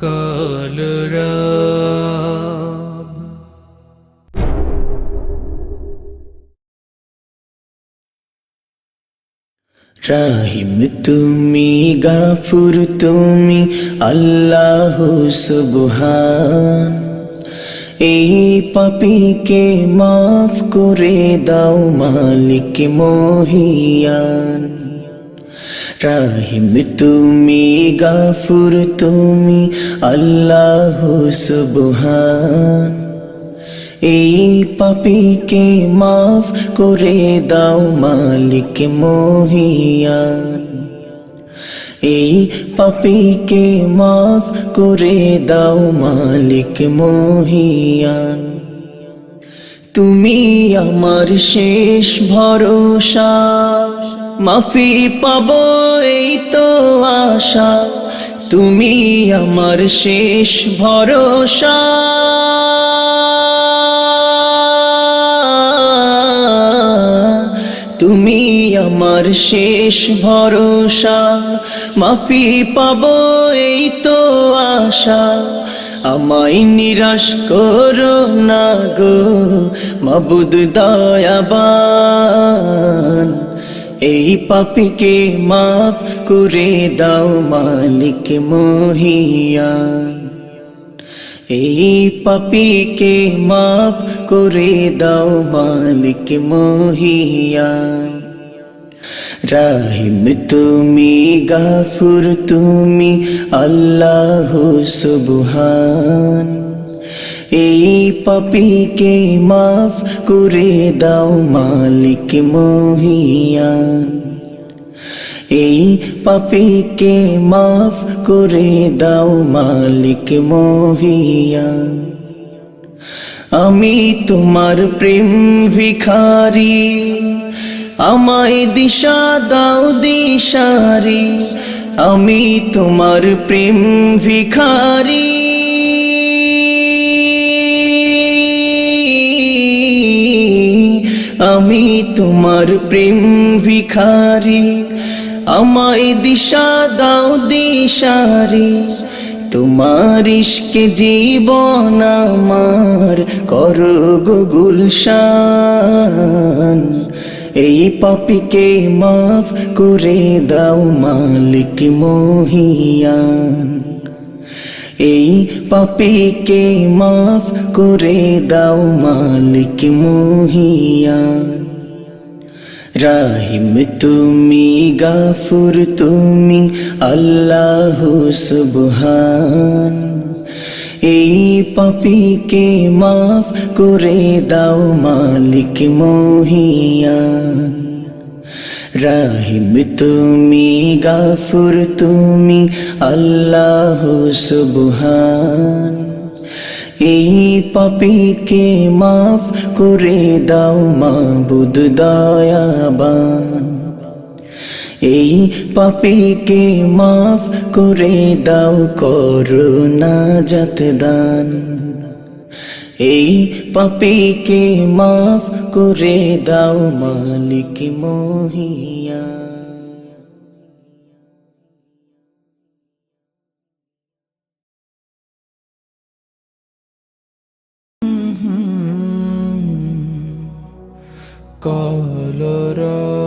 কালরাব রাহিম তুমি, গাফুর তুমি, আল্লাহ সুবহান। এই পাপীকে মাফ করে দাও মালিক মহিয়ান। রাহিম তুমি, গাফুর তুমি, আল্লাহ সুবহান। এই পাপীকে মাফ করে দাও মালিক মহিয়ান। এই পাপীকে মাফ করে দাও মালিক মহিয়ান। তুমি আমার শেষ ভরসা, মাফি পাবো এই তো আশা। তুমি আমার শেষ ভরসা, তুমি আমার শেষ ভরসা। মাফি পাবো এই তো আশা। আমায় নিরাশ করো না গো মাবুদ দয়াবান। এই পাপীকে মাফ করে দাও মালিক মহিয়ান। এই পাপীকে মাফ করে দাও মালিক মহিয়ান। রাহিম তুমি, গাফুর তুমি, আল্লাহ সুবহান। এই পাপীকে মাফ করে দাও মালিক মহিয়ান। এই পাপীকে মাফ করে দাও মালিক মহিয়ান। আমি তোমার প্রেম ভিখারি, আমায় দিশা দাও দিশারি। আমি তোমার প্রেম ভিখারি, আমি তোমার প্রেম ভিখারি। আমায় দিশা দাও দিশারি। তোমার ইশকে জীবন আমার করো গো গুলশান। এই পাপীকে মাফ করে দাও মালিক মহিয়ান। এই পাপীকে মাফ করে দাও মালিক মহিয়ান। রাহিম তুমি, গাফুর তুমি, আল্লাহ সুবহান। এই পাপীকে মাফ করে দাও মালিক মহিয়ান। রাহিম তুমি, গাফুর তুমি, আল্লাহ সুবহান। এই পাপীকে মাফ করে দাও মাবুদ দয়াবান। এই পাপীকে মাফ করে দাও করুণা জাত দান। এই পাপীকে মাফ করে দাও মালিক মহিয়ান। কালরাব